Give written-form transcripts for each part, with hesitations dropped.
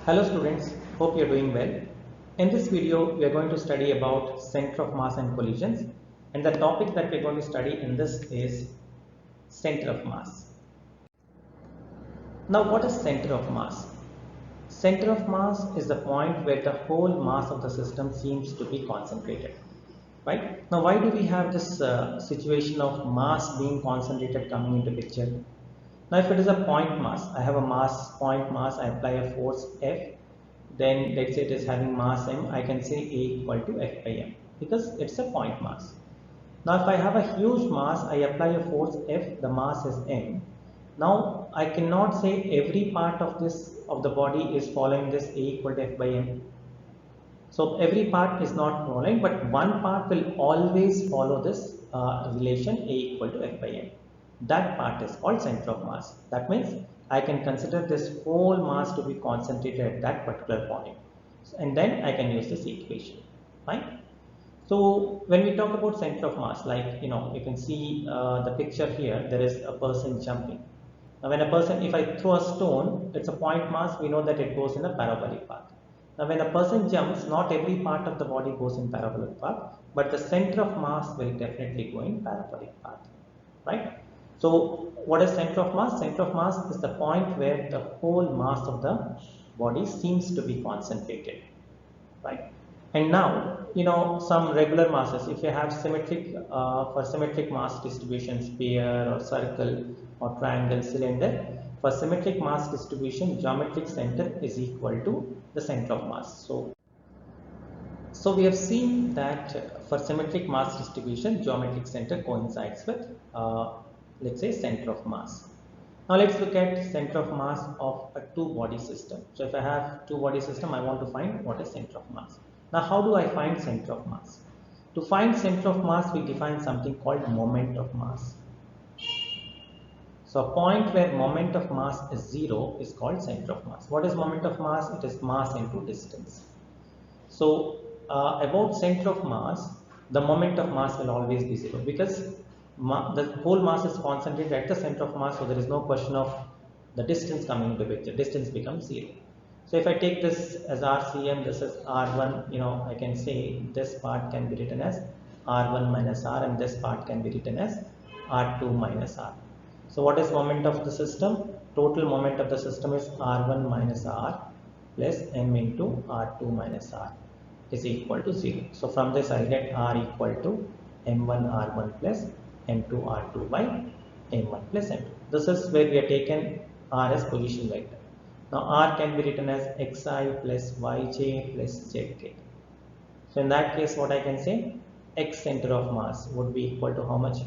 Hello students, hope you are doing well. In this video, we are going to study about center of mass and collisions, and the topic that we are going to study in this is center of mass. Now, what is center of mass? Center of mass is the point where the whole mass of the system seems to be concentrated. Right? Now, why do we have this situation of mass being concentrated coming into picture? Now, if it is a point mass, I have a point mass, I apply a force F, then let's say it is having mass m, I can say A equal to F by m because it's a point mass. Now, if I have a huge mass, I apply a force F, the mass is m. Now, I cannot say every part of the body is following this A equal to F by m. So every part is not following, but one part will always follow this relation A equal to F by m. That part is called center of mass. That means I can consider this whole mass to be concentrated at that particular point. And then I can use this equation. Fine. So when we talk about center of mass, like you can see the picture here, there is a person jumping. Now when a person, if I throw a stone, it's a point mass, we know that it goes in a parabolic path. Now when a person jumps, not every part of the body goes in parabolic path, but the center of mass will definitely go in parabolic path, right? So what is center of mass? Center of mass is the point where the whole mass of the body seems to be concentrated, right? And now, some regular masses, if you have symmetric, for symmetric mass distribution, sphere or circle or triangle, cylinder, for symmetric mass distribution, geometric center is equal to the center of mass. So we have seen that for symmetric mass distribution, geometric center coincides with, let's say, center of mass. Now let's look at center of mass of a two-body system. So if I have two-body system, I want to find what is center of mass. Now how do I find center of mass? To find center of mass, we define something called moment of mass. So a point where moment of mass is 0 is called center of mass. What is moment of mass? It is mass into distance. So about center of mass, the moment of mass will always be 0 because the whole mass is concentrated at the center of mass, so there is no question of the distance coming into picture. Distance becomes 0. So if I take this as RCM, this is R1, I can say this part can be written as R1 minus R and this part can be written as R2 minus R. So what is moment of the system? Total moment of the system is R1 minus R plus M into R2 minus R is equal to 0. So from this I get R equal to M1 R1 plus M2 R2 by M1 plus M2. This is where we have taken R as position vector. Now R can be written as Xi plus Yj plus Zk. So in that case, what I can say, X center of mass would be equal to how much?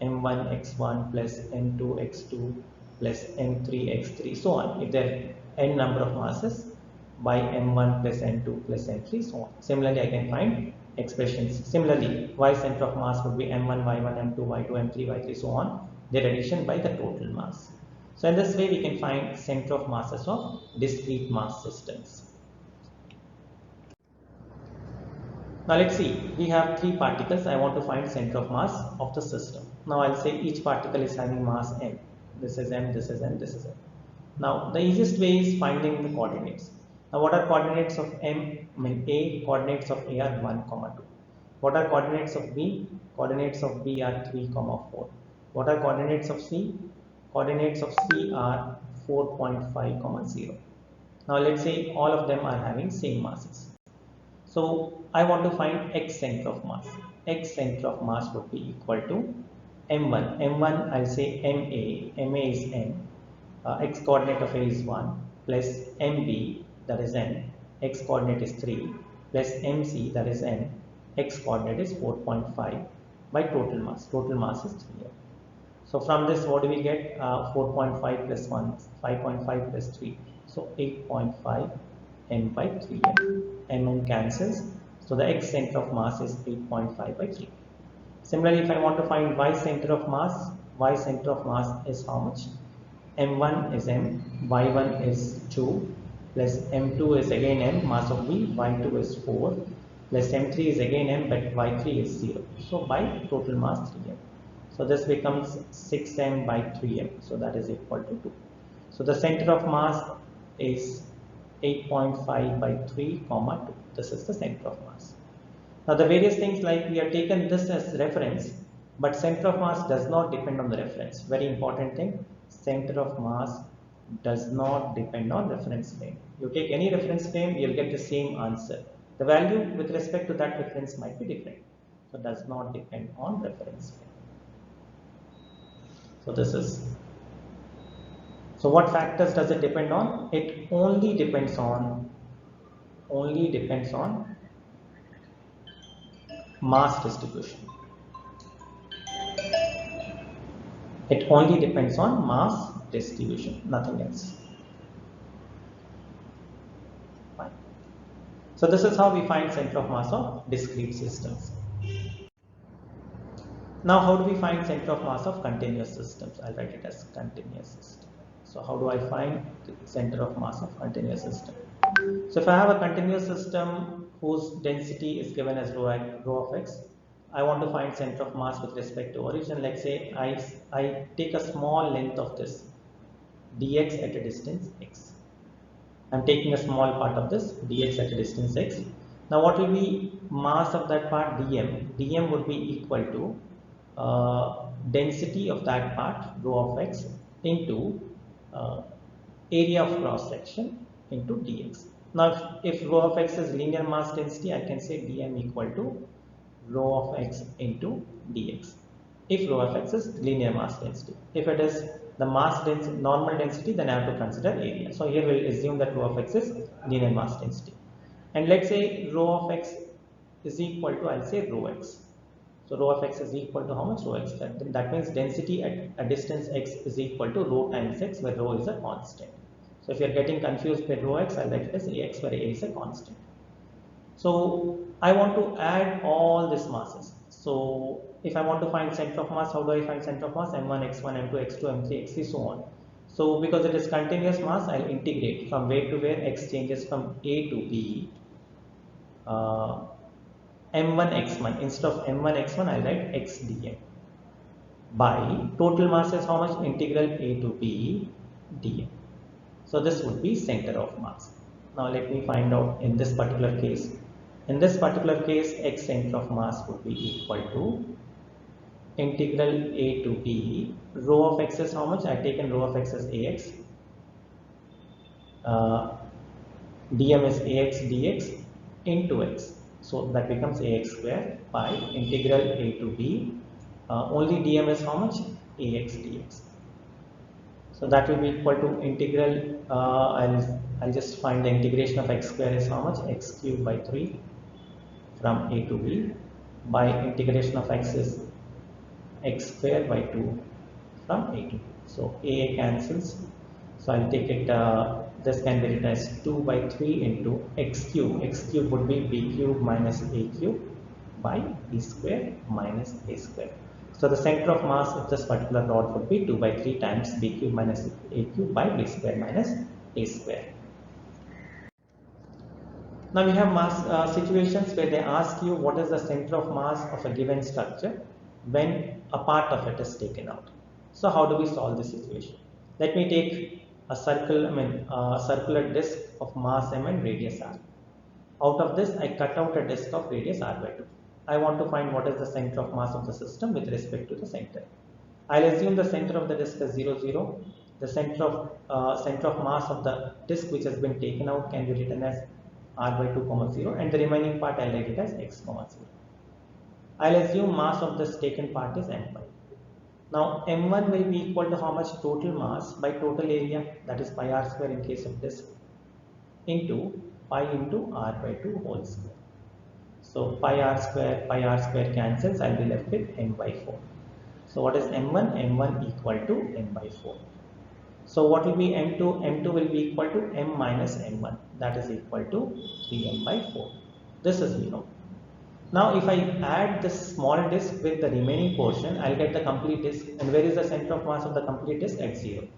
M1 X1 plus M2 X2 plus M3 X3, so on. If there are n number of masses, by M1 plus M2 plus M3, so on. Similarly, I can find expressions. Similarly, Y center of mass would be M1, Y1, M2, Y2, M3, Y3, so on. Their addition by the total mass. So in this way, we can find center of masses of discrete mass systems. Now let's see, we have three particles. I want to find center of mass of the system. Now I'll say each particle is having mass m. This is m, this is m, this is m. Now the easiest way is finding the coordinates. Now what are coordinates of m? I mean A, coordinates of A are 1, 2. What are coordinates of B? Coordinates of B are 3, 4. What are coordinates of C? Coordinates of C are 4.5, 0. Now let's say all of them are having same masses. So I want to find X center of mass. X center of mass would be equal to M1. M1 I'll say MA. MA is M. X coordinate of A is 1 plus MB, that is n. X coordinate is 3 plus MC, that is n. X coordinate is 4.5 by total mass. Total mass is 3m. So from this, what do we get? 4.5 plus 1, 5.5 plus 3. So 8.5 m by 3m. M cancels. So the X center of mass is 8.5 by 3. Similarly, if I want to find Y center of mass is how much? M1 is m, Y1 is 2, plus M2 is again m, mass of B, Y2 is 4, plus M3 is again m, but Y3 is 0. So by total mass 3m. So this becomes 6m by 3m. So that is equal to 2. So the center of mass is 8.5 by 3 comma 2. This is the center of mass. Now the various things, like we have taken this as reference, but center of mass does not depend on the reference. Very important thing, center of mass does not depend on reference frame. You take any reference frame, you'll get the same answer. The value with respect to that reference might be different. So does not depend on reference frame. So this is, so what factors does it depend on? It only depends on mass distribution. It only depends on mass distribution, nothing else. Fine. So this is how we find center of mass of discrete systems. Now how do we find center of mass of continuous systems? I'll write it as continuous system. So how do I find the center of mass of continuous system? So if I have a continuous system whose density is given as rho of x, I want to find center of mass with respect to origin. Let's say I take a small length of this dx at a distance x. I'm taking a small part of this dx at a distance x. Now what will be mass of that part? Dm. Dm would be equal to density of that part rho of x into area of cross section into dx. Now if rho of x is linear mass density, I can say dm equal to rho of x into dx. If rho of x is linear mass density. If it is the mass density, normal density, then I have to consider area. So here we'll assume that rho of x is linear mass density. And let's say rho of x is equal to, I'll say rho x. So rho of x is equal to how much? Rho x. That means density at a distance x is equal to rho times x, where rho is a constant. So if you are getting confused with rho x, I'll write it as ax, where a is a constant. So I want to add all these masses. So if I want to find center of mass, how do I find center of mass? m1, x1, m2, x2, m3, x3, so on. So because it is continuous mass, I'll integrate from where to where x changes from a to b. M1 x1, instead of m1 x1, I'll write x dm by total mass is how much? Integral a to b dm. So this would be center of mass. Now let me find out in this particular case. In this particular case, x center of mass would be equal to integral a to b. Rho of x is how much? I have taken rho of x as ax. Dm is ax dx into x. So that becomes ax square by integral a to b. Only dm is how much? Ax dx. So that will be equal to integral. I'll just find the integration of x square is how much? X cubed by 3 from a to b by integration of x is x square by 2 from a to b. So a cancels. So I'll take it. This can be written as 2 by 3 into x cube. X cube would be b cube minus a cube by b square minus a square. So the center of mass of this particular rod would be 2 by 3 times b cube minus a cube by b square minus a square. Now we have mass situations where they ask you what is the center of mass of a given structure when a part of it is taken out. So how do we solve this situation? Let me take a circular disc of mass m and radius r. Out of this, I cut out a disc of radius r by 2. I want to find what is the center of mass of the system with respect to the center. I'll assume the center of the disc is 0, 0. The center of mass of the disc which has been taken out can be written as r by 2 comma 0, and the remaining part I'll write it as x comma 0. I'll assume mass of this taken part is m1. Now m1 will be equal to how much? Total mass by total area, that is pi r square in case of disc, into pi into r by 2 whole square. So pi r square cancels, I'll be left with m by 4. So what is m1? m1 equal to m by 4. So what will be m2? m2 will be equal to m minus m1, that is equal to 3m by 4. This is we know. Now if I add this small disk with the remaining portion, I'll get the complete disk. And where is the center of mass of the complete disk? At 0.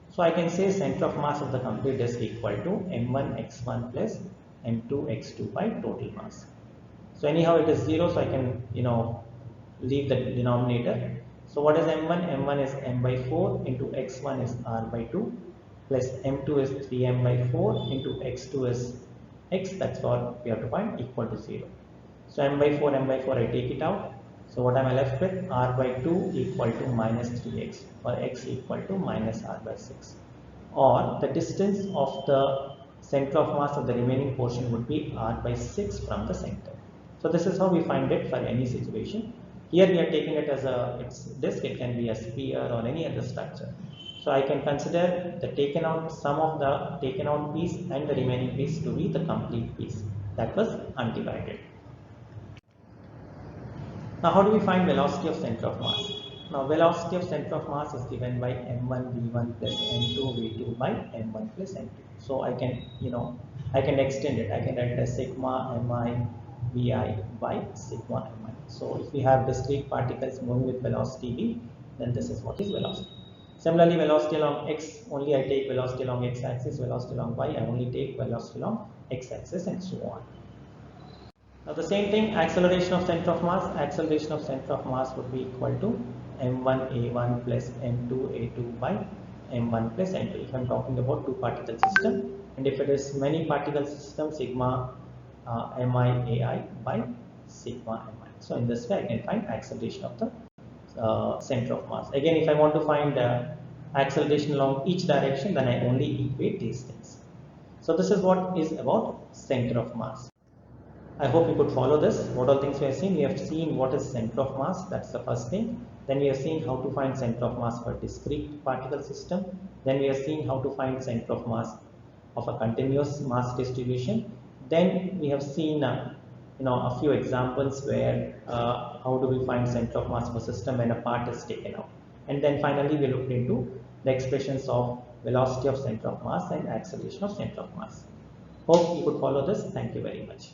So I can say center of mass of the complete disk equal to m1 x1 plus m2 x2 by total mass. So anyhow it is 0, so I can leave the denominator. So what is m1? m1 is m by 4 into x1 is r by 2 plus m2 is 3m by 4 into x2 is x, that's what we have to find, equal to 0. So m by 4, m by 4, I take it out. So what am I left with? R by 2 equal to minus 3x, or x equal to minus r by 6. Or the distance of the center of mass of the remaining portion would be r by 6 from the center. So this is how we find it for any situation. Here we are taking it as a its disk, it can be a sphere or any other structure. So I can consider the taken out sum of the taken out piece and the remaining piece to be the complete piece that was undivided. Now, how do we find velocity of center of mass? Now, velocity of center of mass is given by m1 v1 plus m2 v2 by m1 plus m2. So I can, I can extend it. I can write as sigma mi vi by sigma mi. So if we have discrete particles moving with velocity v, then this is what is velocity. Similarly, velocity along x, only I take velocity along x-axis, velocity along y, I only take velocity along x-axis, and so on. Now the same thing, acceleration of center of mass would be equal to m1a1 plus m2a2 by m1 plus m2 if I am talking about two particle system, and if it is many particle system, sigma mi ai by sigma mi. So in this way I can find acceleration of the center of mass. Again, if I want to find acceleration along each direction, then I only equate these things. So this is what is about center of mass. I hope you could follow this. What all things we have seen? We have seen what is center of mass. That's the first thing. Then we have seen how to find center of mass for discrete particle system. Then we have seen how to find center of mass of a continuous mass distribution. Then we have seen a few examples where how do we find center of mass of a system when a part is taken out. And then finally we looked into the expressions of velocity of center of mass and acceleration of center of mass. Hope you could follow this. Thank you very much.